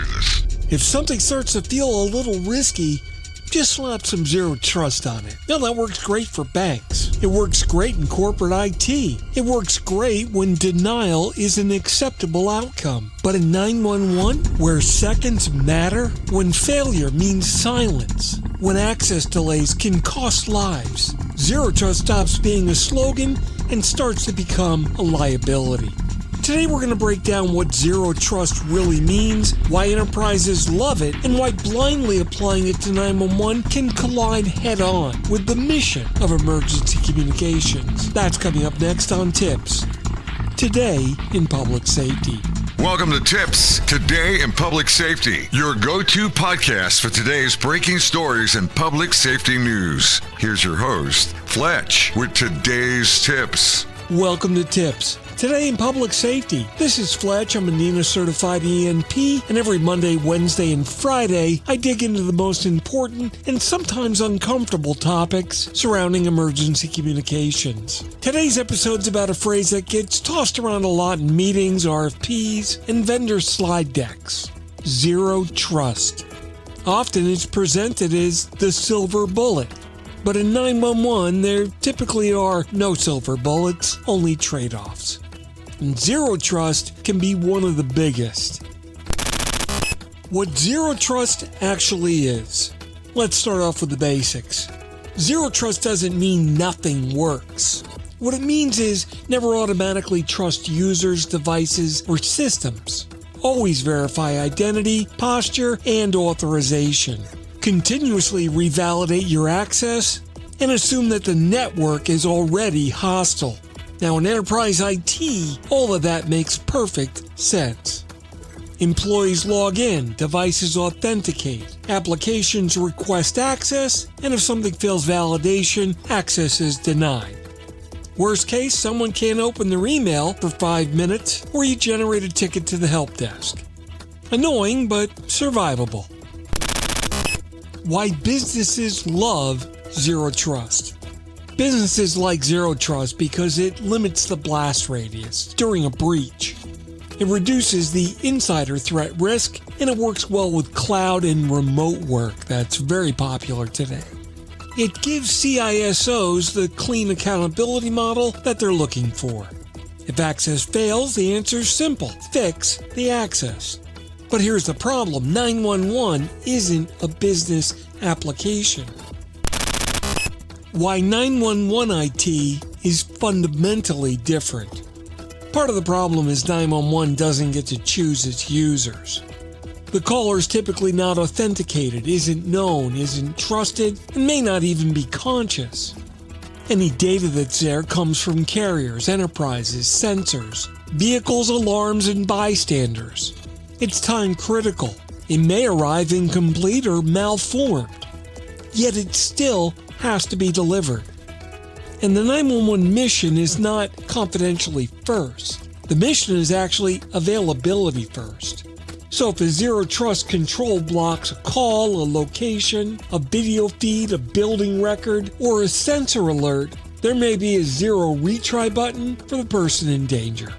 do this. If something starts to feel a little risky, just slap some zero trust on it. Now that works great for banks. It works great in corporate IT. It works great when denial is an acceptable outcome. But in 911, where seconds matter, when failure means silence, when access delays can cost lives, zero trust stops being a slogan and starts to become a liability. Today we're going to break down what zero trust really means, why enterprises love it, and why blindly applying it to 911 can collide head-on with the mission of emergency communications. That's coming up next on TiPS. Today in Public Safety. Welcome to TiPS, Today in Public Safety, your go-to podcast for today's breaking stories and public safety news. Here's your host, Fletch, with today's tips. Welcome to TiPS. Today in Public Safety, this is Fletch. I'm a NENA certified ENP, and every Monday, Wednesday, and Friday, I dig into the most important and sometimes uncomfortable topics surrounding emergency communications. Today's episode's about a phrase that gets tossed around a lot in meetings, RFPs, and vendor slide decks: zero trust. Often it's presented as the silver bullet. But in 911, there typically are no silver bullets, only trade-offs. And zero trust can be one of the biggest. What zero trust actually is. Let's start off with the basics. Zero trust doesn't mean nothing works. What it means is never automatically trust users, devices, or systems. Always verify identity, posture, and authorization. Continuously revalidate your access, and assume that the network is already hostile. Now in enterprise IT, all of that makes perfect sense. Employees log in, devices authenticate, applications request access, and if something fails validation, access is denied. Worst case, someone can't open their email for 5 minutes, or you generate a ticket to the help desk. Annoying, but survivable. Why businesses love zero trust. Businesses like zero trust because it limits the blast radius during a breach. It reduces the insider threat risk, and it works well with cloud and remote work that's very popular today. It gives CISOs the clean accountability model that they're looking for. If access fails, the answer is simple: fix the access. But here's the problem: 911 isn't a business application. Why 911 IT is fundamentally different. Part of the problem is 911 doesn't get to choose its users. The caller is typically not authenticated, isn't known, isn't trusted, and may not even be conscious. Any data that's there comes from carriers, enterprises, sensors, vehicles, alarms, and bystanders. It's time critical. It may arrive incomplete or malformed, yet it still has to be delivered. And the 911 mission is not confidentially first. The mission is actually availability first. So if a zero trust control blocks a call, a location, a video feed, a building record, or a sensor alert, there may be a zero retry button for the person in danger.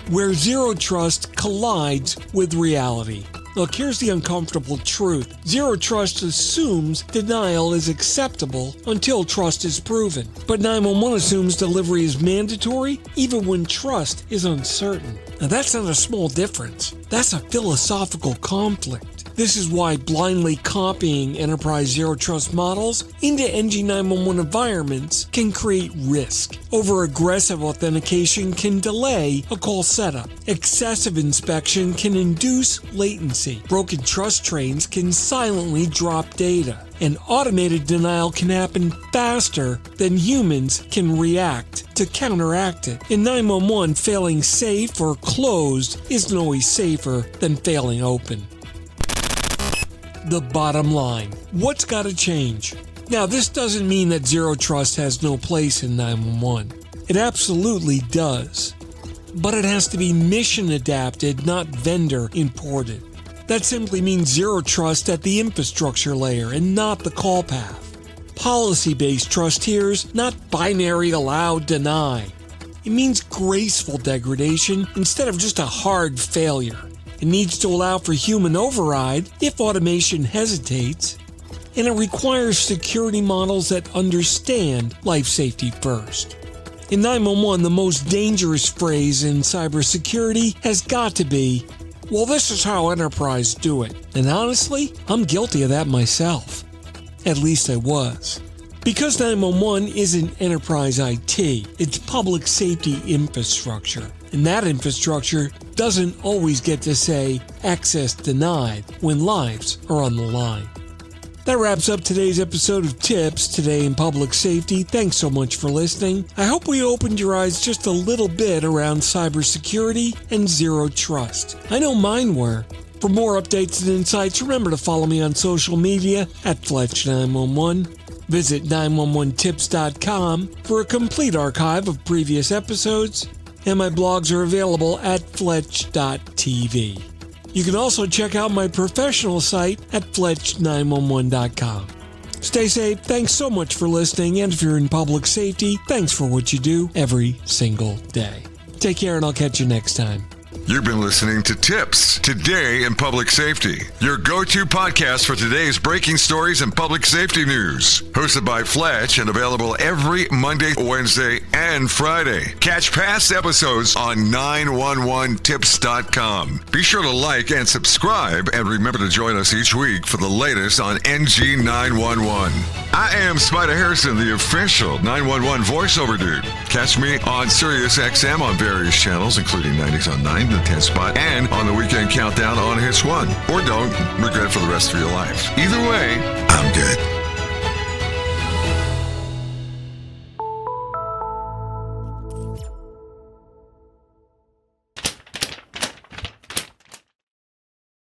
Where zero trust collides with reality. Look, here's the uncomfortable truth. Zero trust assumes denial is acceptable until trust is proven. But 911 assumes delivery is mandatory even when trust is uncertain. Now that's not a small difference. That's a philosophical conflict. This is why blindly copying enterprise zero trust models into NG 911 environments can create risk. Over-aggressive authentication can delay a call setup. Excessive inspection can induce latency. Broken trust trains can silently drop data. And automated denial can happen faster than humans can react to counteract it. In 911, failing safe or closed isn't always safer than failing open. The bottom line. What's got to change? Now, this doesn't mean that zero trust has no place in 911. It absolutely does. But it has to be mission adapted, not vendor imported. That simply means zero trust at the infrastructure layer and not the call path. Policy-based trust tiers, not binary allow, deny. It means graceful degradation instead of just a hard failure. It needs to allow for human override if automation hesitates. And it requires security models that understand life safety first. In 911, the most dangerous phrase in cybersecurity has got to be, well, this is how enterprise do it. And honestly, I'm guilty of that myself. At least I was. Because 911 isn't enterprise IT, it's public safety infrastructure. And that infrastructure doesn't always get to say access denied when lives are on the line. That wraps up today's episode of TiPS, Today in Public Safety. Thanks so much for listening. I hope we opened your eyes just a little bit around cybersecurity and zero trust. I know mine were. For more updates and insights, remember to follow me on social media at Fletch911. Visit 911tips.com for a complete archive of previous episodes, and my blogs are available at Fletch.tv. You can also check out my professional site at Fletch911.com. Stay safe, thanks so much for listening, and if you're in public safety, thanks for what you do every single day. Take care, and I'll catch you next time. You've been listening to TiPS, Today in Public Safety, your go-to podcast for today's breaking stories and public safety news. Hosted by Fletch and available every Monday, Wednesday, and Friday. Catch past episodes on 911tips.com. Be sure to like and subscribe, and remember to join us each week for the latest on NG 911. I am Spider Harrison, the official 911 voiceover dude. Catch me on SiriusXM on various channels, including 90s on 9, the 10 spot, and on the Weekend Countdown on Hits 1. Or don't regret it for the rest of your life. Either way, I'm good.